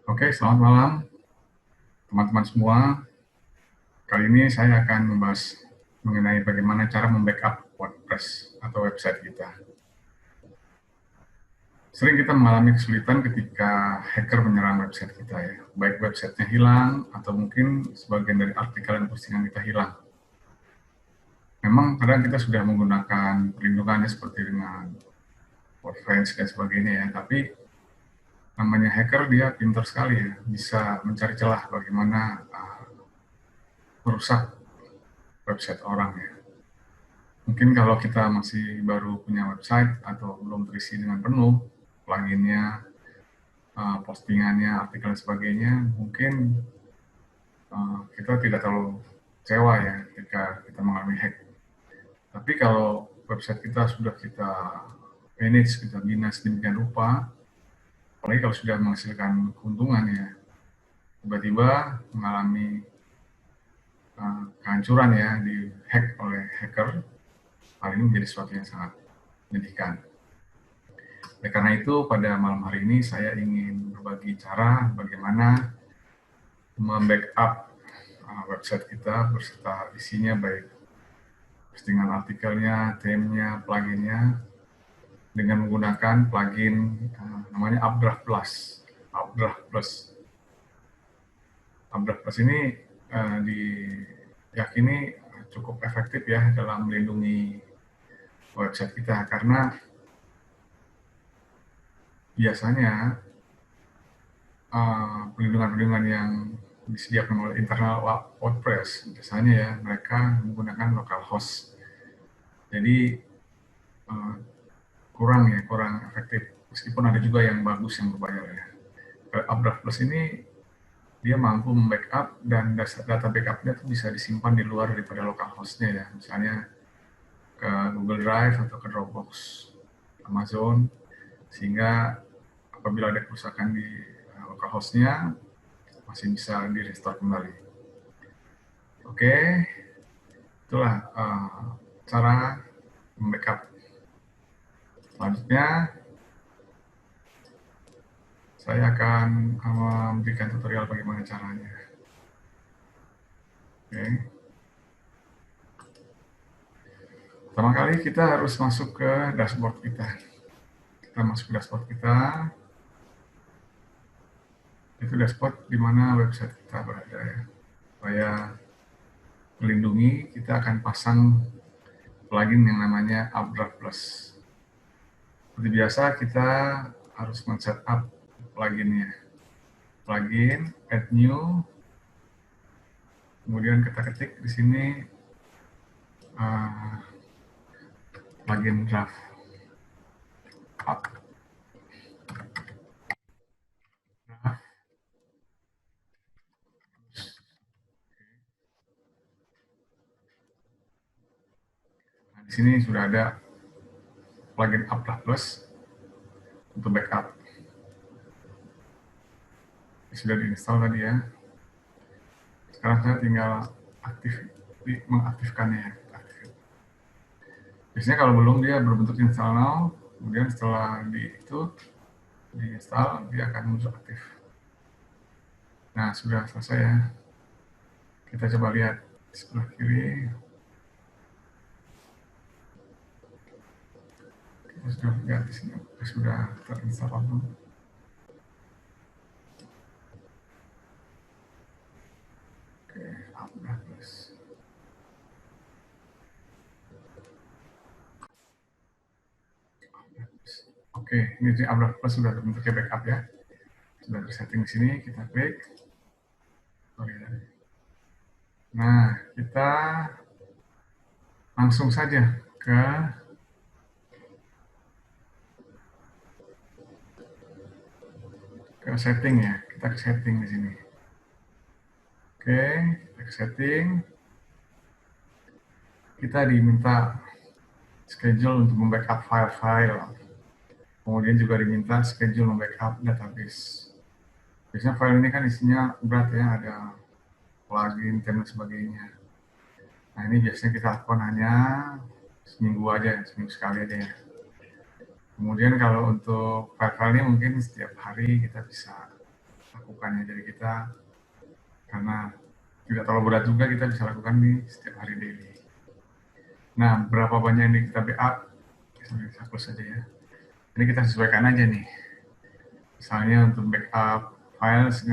Oke, selamat malam teman-teman semua. Kali ini saya akan membahas mengenai bagaimana cara membackup WordPress atau website kita. Sering kita mengalami kesulitan ketika hacker menyerang website kita ya. Baik websitenya hilang atau mungkin sebagian dari artikel dan postingan kita hilang. Memang kadang kita sudah menggunakan perlindungannya seperti dengan WordPress dan sebagainya ya, tapi namanya hacker dia pintar sekali ya, bisa mencari celah bagaimana merusak website orang ya. Mungkin kalau kita masih baru punya website atau belum terisi dengan penuh, pluginnya, postingannya, artikel dan sebagainya, mungkin kita tidak terlalu kecewa ya ketika kita mengalami hack. Tapi kalau website kita sudah kita manage, kita bina sedemikian rupa, apalagi kalau sudah menghasilkan keuntungan ya, tiba-tiba mengalami kehancuran ya, di hack oleh hacker, hal ini menjadi sesuatu yang sangat menyedihkan. Karena itu pada malam hari ini saya ingin berbagi cara bagaimana membackup website kita beserta isinya, baik postingan artikelnya, theme-nya, pluginnya, dengan menggunakan plugin namanya Updraft Plus. Updraft Plus. Updraft Plus ini diyakini cukup efektif ya dalam melindungi website kita, karena biasanya perlindungan-perlindungan yang disediakan oleh internal WordPress, biasanya ya mereka menggunakan localhost. Jadi kurang efektif, meskipun ada juga yang bagus yang berbayar ya. Updraft Plus ini dia mampu membackup dan data backupnya itu bisa disimpan di luar daripada localhostnya ya, misalnya ke Google Drive atau ke Dropbox, Amazon, sehingga apabila ada kerusakan di localhostnya masih bisa di-restore kembali. Oke, itulah cara membackup. Selanjutnya, saya akan memberikan tutorial bagaimana caranya. Oke. Pertama kali kita harus masuk ke dashboard kita. Kita masuk ke dashboard kita. Itu dashboard di mana website kita berada ya. Supaya melindungi, kita akan pasang plugin yang namanya Updraft Plus. Seperti biasa, kita harus men-setup pluginnya. Plugin, add new, kemudian kita ketik di sini plugin draft up. Nah, di sini sudah ada plugin Updraft Plus untuk backup. Sudah diinstal tadi ya. Sekarang saya tinggal mengaktifkannya ya. Biasanya kalau belum dia berbentuk install now, kemudian setelah diinstal dia akan muncul aktif. Nah, sudah selesai ya. Kita coba lihat di sebelah kiri. Kita sudah lihat di sini sudah terinstall belum. Oke, Updraft Plus. Oke, ini Updraft Plus sudah terbentuknya backup ya. Sudah tersetting di sini, kita klik. Nah, kita langsung saja ke setting ya. Kita ke setting di sini. Oke, kita ke setting. Kita diminta schedule untuk membackup file-file. Kemudian juga diminta schedule membackup database. Biasanya file ini kan isinya berat ya, ada plugin, theme, dan sebagainya. Nah, ini biasanya kita lakukan hanya seminggu aja, seminggu sekali aja ya. Kemudian kalau untuk file-file ini mungkin setiap hari kita bisa lakukannya. Jadi kita, karena tidak terlalu berat juga, kita bisa lakukan nih setiap hari daily. Nah, berapa banyak yang kita backup, sambil saya close saja ya. Ini kita sesuaikan aja nih. Misalnya untuk backup files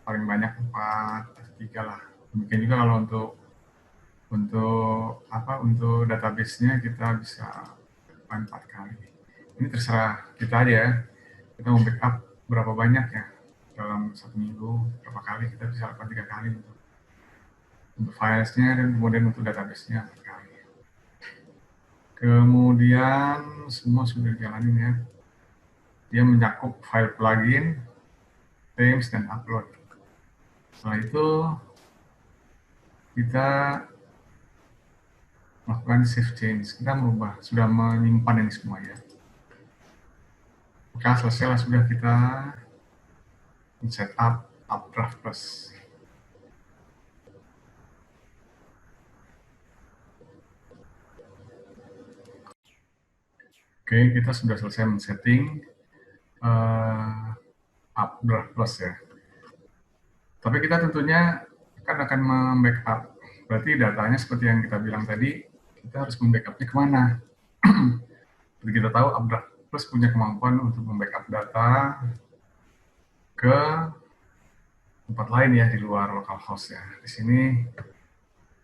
paling banyak 4 atau 3 lah. Mungkin juga kalau untuk database-nya kita bisa 4 kali. Ini terserah kita aja ya. Kita mau backup berapa banyak ya dalam 1 minggu, berapa kali, kita bisa lakukan 3 kali untuk filesnya, dan kemudian untuk database-nya 4 kali. Kemudian semua sudah dijalanin ya. Dia mencakup file plugin, themes, dan upload. Setelah itu kita melakukan save change. Kita sudah menyimpan ini semua ya. Maka selesailah sudah kita setup Updraft Plus. Oke, kita sudah selesai men-setting Updraft Plus ya. Tapi kita tentunya kan akan membackup. Berarti datanya seperti yang kita bilang tadi, kita harus membackupnya kemana? Seperti kita tahu, Updraft Plus punya kemampuan untuk membackup data ke tempat lain ya, di luar localhost ya. Di sini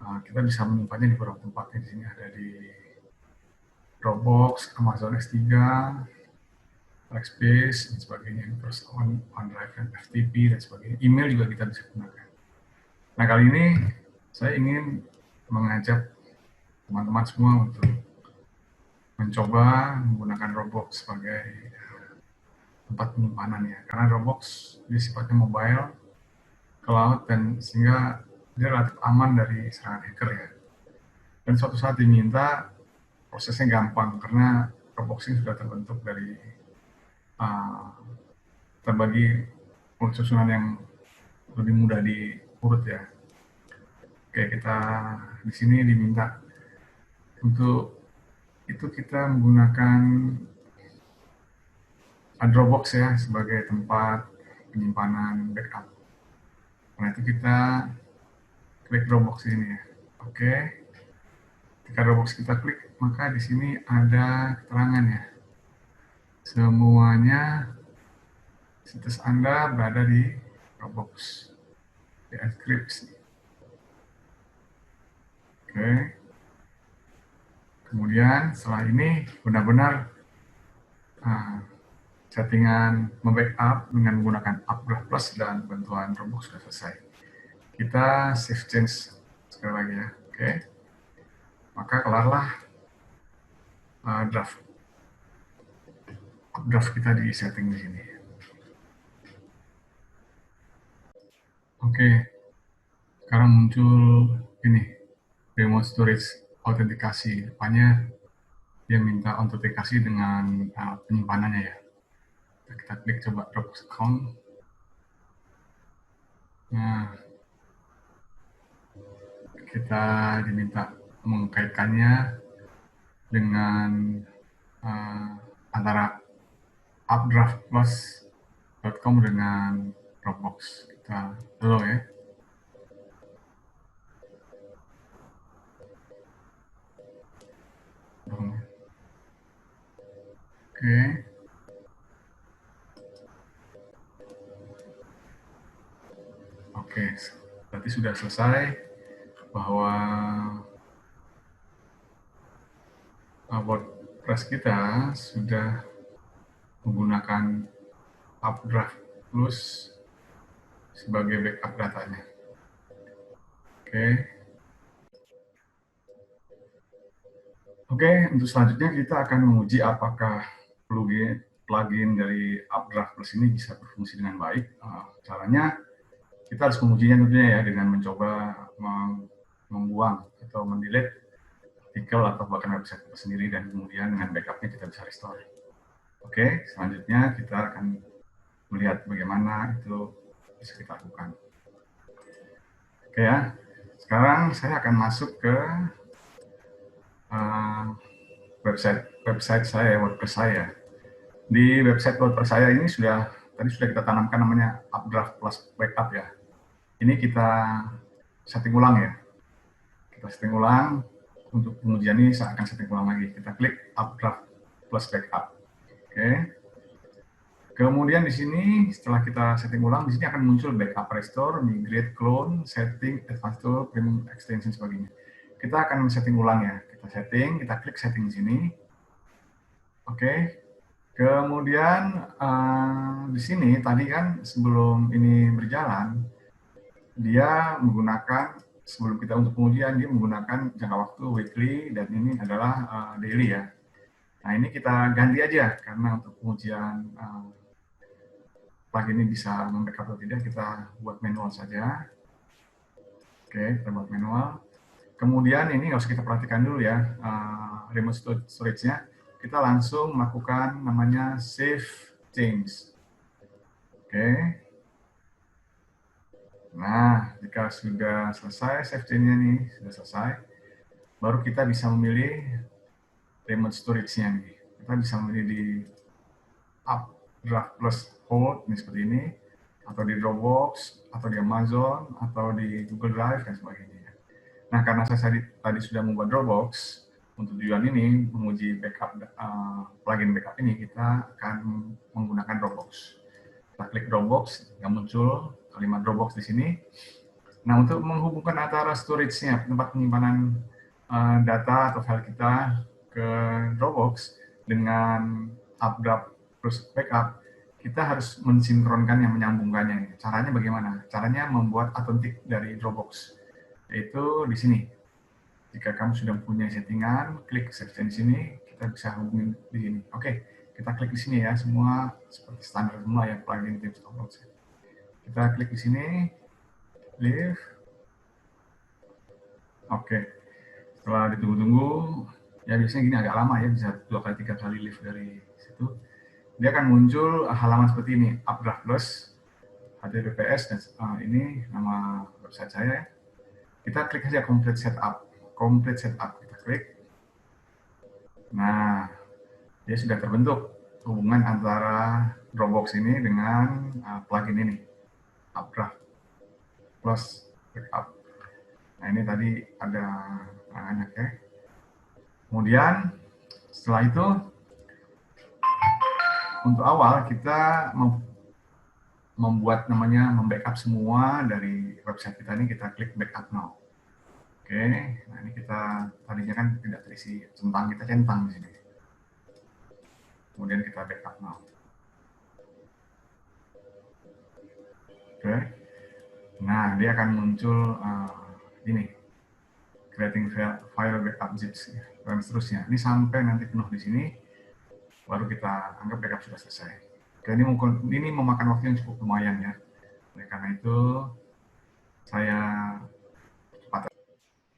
kita bisa menyimpannya di beberapa tempat. Di sini ada di Dropbox, Amazon S3, Rackspace, dan sebagainya, terus OneDrive, dan FTP, dan sebagainya. Email juga kita bisa gunakan. Nah, kali ini saya ingin mengajak teman-teman semua untuk mencoba menggunakan Dropbox sebagai tempat penyimpanan ya. Karena Dropbox dia sifatnya mobile, cloud, dan sehingga dia relatif aman dari serangan hacker ya. Dan suatu saat diminta, prosesnya gampang karena Dropbox ini sudah terbentuk dari terbagi susunan yang lebih mudah diurut ya. Oke, kita di sini diminta untuk itu kita menggunakan Dropbox ya sebagai tempat penyimpanan backup. Nah, itu kita klik Dropbox ini ya. Oke. Ketika Dropbox kita klik, maka di sini ada keterangan ya. Semuanya situs Anda berada di Dropbox, di enkripsi. Oke. Kemudian setelah ini benar-benar settingan membackup dengan menggunakan Updraft Plus dan bantuan Dropbox sudah selesai. Kita save change sekali lagi ya. Oke. Maka kelarlah draft kita di setting di sini. Oke. Sekarang muncul ini remote storage autentikasi. Depannya dia minta autentikasi dengan penyimpanannya ya. Kita klik coba Dropbox account. Nah, kita diminta mengkaitkannya dengan antara updraftplus.com dengan Dropbox. Kita allow ya. Oke. Oke, berarti sudah selesai bahwa WordPress kita sudah menggunakan Updraft Plus sebagai backup datanya. Oke, untuk selanjutnya kita akan menguji apakah plugin dari Updraft Plus ini bisa berfungsi dengan baik. Caranya kita harus mengujinya tentunya ya dengan mencoba membuang atau mendelete artikel atau bahkan website kita sendiri, dan kemudian dengan backupnya kita bisa restore. Oke, selanjutnya kita akan melihat bagaimana itu bisa kita lakukan. Oke ya, sekarang saya akan masuk ke website saya, WordPress saya. Di website WordPress saya ini sudah tadi sudah kita tanamkan namanya updraft plus backup ya. Ini kita setting ulang ya. Kita setting ulang. Untuk pengujian ini saya akan setting ulang lagi. Kita klik updraft plus backup. Oke. Kemudian di sini setelah kita setting ulang, di sini akan muncul backup, restore, migrate, clone, setting, advanced tool, premium extension sebagainya. Kita akan setting ulang ya. Kita setting, kita klik setting di sini. Oke. Kemudian di sini tadi kan sebelum ini berjalan, dia menggunakan sebelum kita untuk pengujian dia menggunakan jangka waktu weekly dan ini adalah daily ya. Nah ini kita ganti aja karena untuk pengujian plugin ini bisa membackup atau tidak, kita buat manual saja. Oke, kita buat manual. Kemudian ini nggak usah kita perhatikan dulu ya, remote storage-nya. Kita langsung melakukan namanya save change. Oke. Nah, jika sudah selesai save change-nya nih, sudah selesai, baru kita bisa memilih remote storage-nya nih. Kita bisa memilih di updraft plus hold ini seperti ini, atau di Dropbox, atau di Amazon, atau di Google Drive dan sebagainya. Nah, karena saya tadi sudah membuat Dropbox untuk tujuan ini menguji backup plugin backup ini, kita akan menggunakan Dropbox. Kita klik Dropbox, yang muncul kalimat Dropbox di sini. Nah, untuk menghubungkan antara storage-nya, tempat penyimpanan data atau file kita ke Dropbox dengan updraft plus backup, kita harus mensinkronkan yang menyambungkannya. Caranya bagaimana? Caranya membuat authentic dari Dropbox, yaitu di sini. Jika kamu sudah punya settingan, klik section di sini, kita bisa hubungin di sini. Oke, kita klik di sini ya, semua seperti standar semua ya, plugin tips Dropbox. Kita klik di sini, leave. Oke, setelah ditunggu-tunggu, ya biasanya gini agak lama ya, bisa 2 kali 3 kali leave dari situ. Dia akan muncul halaman seperti ini, updraft plus, HTTPS, dan ini nama website saya. Kita klik saja complete setup. Complete setup, kita klik. Nah, dia sudah terbentuk hubungan antara Dropbox ini dengan plugin ini, updraft plus backup. Nah, ini tadi ada tangannya, oke. Kemudian, setelah itu, untuk awal kita membuat namanya membackup semua dari website kita ini, kita klik backup now. Oke, nah ini kita tadinya kan tidak terisi centang, kita centang di sini. Kemudian kita backup now. Oke, nah dia akan muncul ini, creating file backup zips dan seterusnya. Ini sampai nanti penuh di sini, baru kita anggap backup sudah selesai. Oke, ini memakan waktu yang cukup lumayan ya. Oleh karena itu, saya cepat.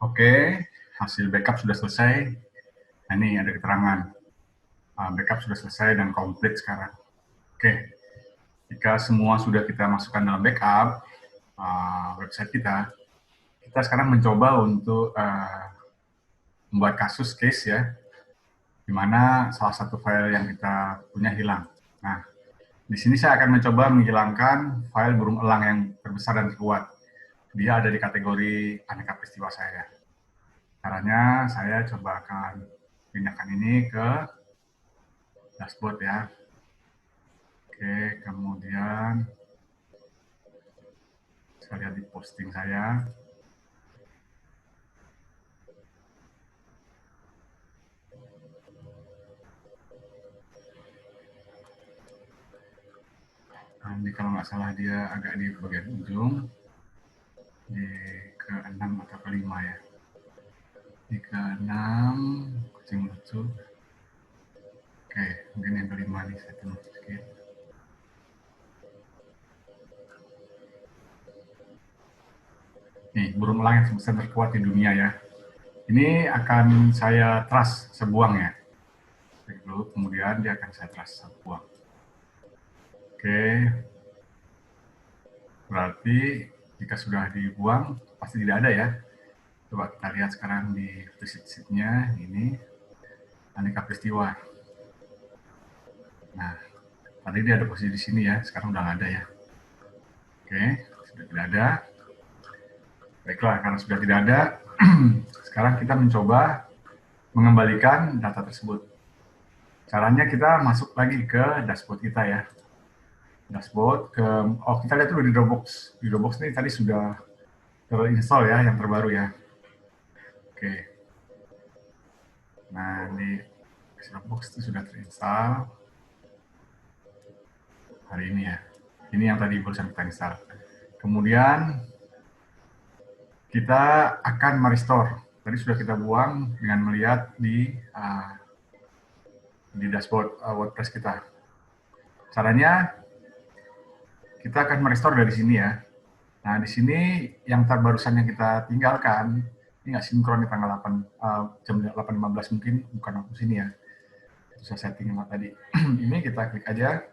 Oke, hasil backup sudah selesai. Nah, ini ada keterangan. Backup sudah selesai dan komplit sekarang. Oke, jika semua sudah kita masukkan dalam backup website kita sekarang mencoba untuk membuat kasus case ya, di mana salah satu file yang kita punya hilang. Nah, di sini saya akan mencoba menghilangkan file burung elang yang terbesar dan terkuat. Dia ada di kategori aneka peristiwa saya. Caranya saya coba akan pindahkan ini ke dashboard ya. Oke, kemudian saya lihat di posting saya. Ini kalau nggak salah dia agak di bagian ujung, di ke-6 atau ke-5 ya. Di ke-6, kucing lucu. Oke, mungkin yang ke-5 nih, saya tunggu sedikit. Nih, burung elang yang sebesar terkuat di dunia ya. Ini akan saya trust sebuang ya. Lalu kemudian dia akan saya trust sebuang. Oke, berarti jika sudah dibuang pasti tidak ada ya. Coba kita lihat sekarang di visit sheet-nya, ini aneka peristiwa. Nah, Tadi dia ada posisi di sini ya, sekarang udah nggak ada ya. Oke, sudah tidak ada. Baiklah, karena sudah tidak ada, sekarang kita mencoba mengembalikan data tersebut. Caranya kita masuk lagi ke dashboard kita ya. Dashboard ke, kita lihat dulu di Dropbox. Di Dropbox ini tadi sudah terinstall ya, yang terbaru ya. Oke. Nah, di Dropbox itu sudah terinstall hari ini ya. Ini yang tadi barusan kita install. Kemudian kita akan merestore. Tadi sudah kita buang dengan melihat di dashboard WordPress kita. Caranya kita akan merestore dari sini ya. Nah, di sini yang terbarusan yang kita tinggalkan, ini nggak sinkron di tanggal 8, jam 8.15 mungkin, bukan waktu sini ya. Itu saya setting tadi. Ini kita klik aja,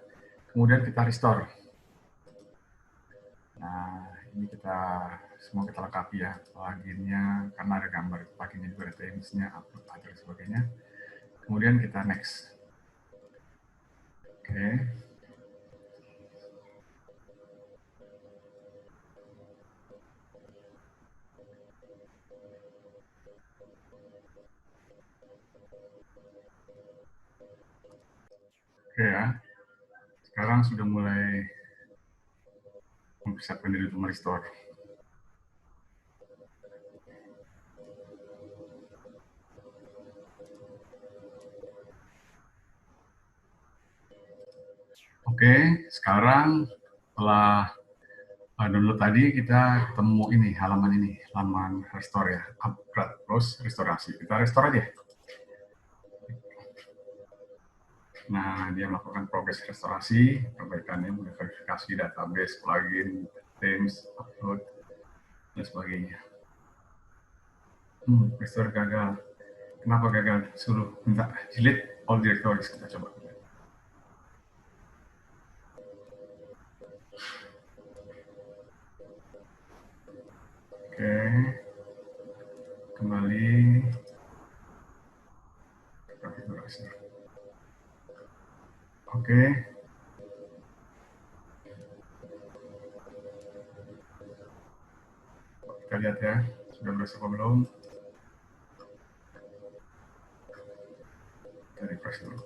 kemudian kita restore. Nah, ini semua kita lengkapi ya, pluginnya, karena ada gambar pluginnya juga, ada themes-nya, upload, dan sebagainya. Kemudian kita next. Oke. Oke ya, sekarang sudah mulai mempersiapkan diri untuk merestore. Oke, sekarang setelah download tadi kita ketemu ini, halaman restore ya, upgrade plus restorasi. Kita restore aja. Nah, dia melakukan progres restorasi, perbaikannya, verifikasi database, plugin, themes, upload, dan sebagainya. Restore gagal. Kenapa gagal? Suruh minta delete all directories. Kita coba. Oke. Kembali. Konfigurasi. Oke. Kita lihat ya, sudah berhasil apa belum. Kita refresh dulu.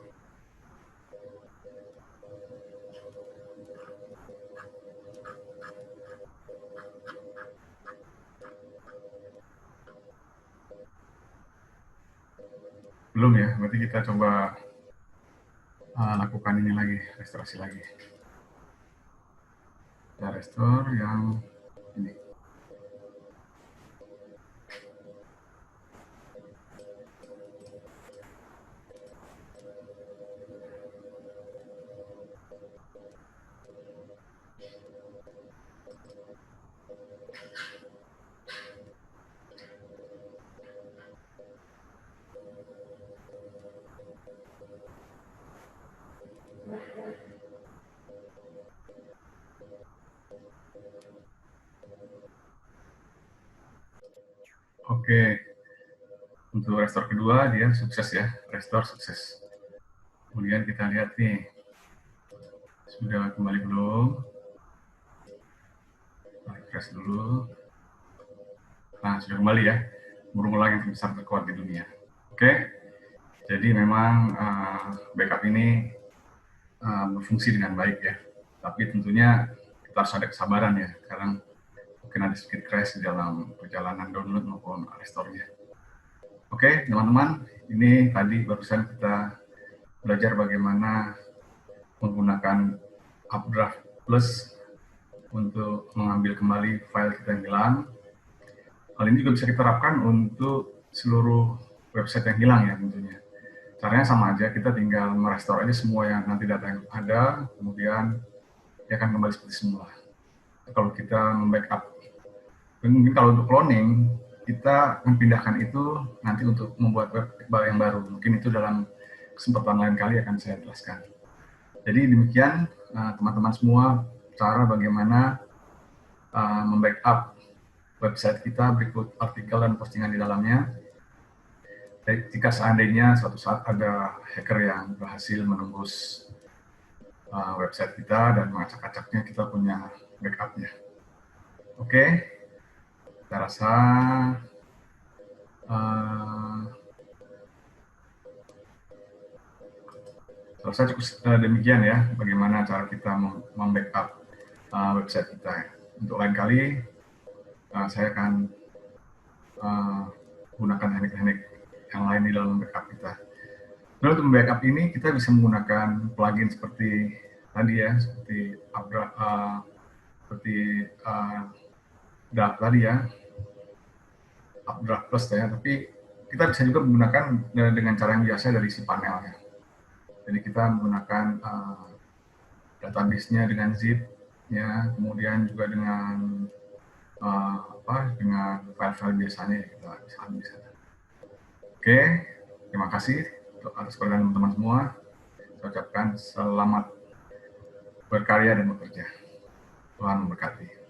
Belum ya, berarti kita coba lakukan ini lagi, restorasi lagi. Kita restore yang ini. Oke, untuk restore kedua dia sukses ya, restore sukses. Kemudian kita lihat nih, sudah kembali belum? Refresh dulu. Nah, sudah kembali ya, burung elang yang terbesar terkuat di dunia. Oke, jadi memang backup ini berfungsi dengan baik ya. Tapi tentunya kita harus ada kesabaran ya, karena mungkin ada sedikit crash di dalam perjalanan download maupun restore-nya. Oke, teman-teman, ini tadi barusan kita belajar bagaimana menggunakan Updraft Plus untuk mengambil kembali file kita yang hilang. Hal ini juga bisa kita terapkan untuk seluruh website yang hilang ya tentunya. Caranya sama aja, kita tinggal merestore aja semua yang nanti data yang ada, kemudian dia akan kembali seperti semula. Kalau kita membackup, mungkin kalau untuk cloning, kita memindahkan itu nanti untuk membuat web yang baru. Mungkin itu dalam kesempatan lain kali akan saya jelaskan. Jadi demikian teman-teman semua cara bagaimana membackup website kita berikut artikel dan postingan di dalamnya. Jika seandainya suatu saat ada hacker yang berhasil menembus website kita dan mengacak-acaknya kita punya backupnya. Oke, saya rasa cukup demikian ya, bagaimana cara kita membackup website kita. Untuk lain kali, saya akan gunakan teknik-teknik yang lain di dalam backup kita. Nah, untuk backup ini kita bisa menggunakan plugin seperti tadi ya, seperti Draft tadi ya, Updraft Plus ya. Tapi kita bisa juga menggunakan dengan cara yang biasa dari si panel ya. Jadi kita menggunakan database-nya dengan zip ya, kemudian juga dengan dengan file-file biasanya ya, kita bisa ambil di sana. Oke, terima kasih atas perhatian teman-teman semua. Saya ucapkan selamat berkarya dan bekerja. Tuhan memberkati.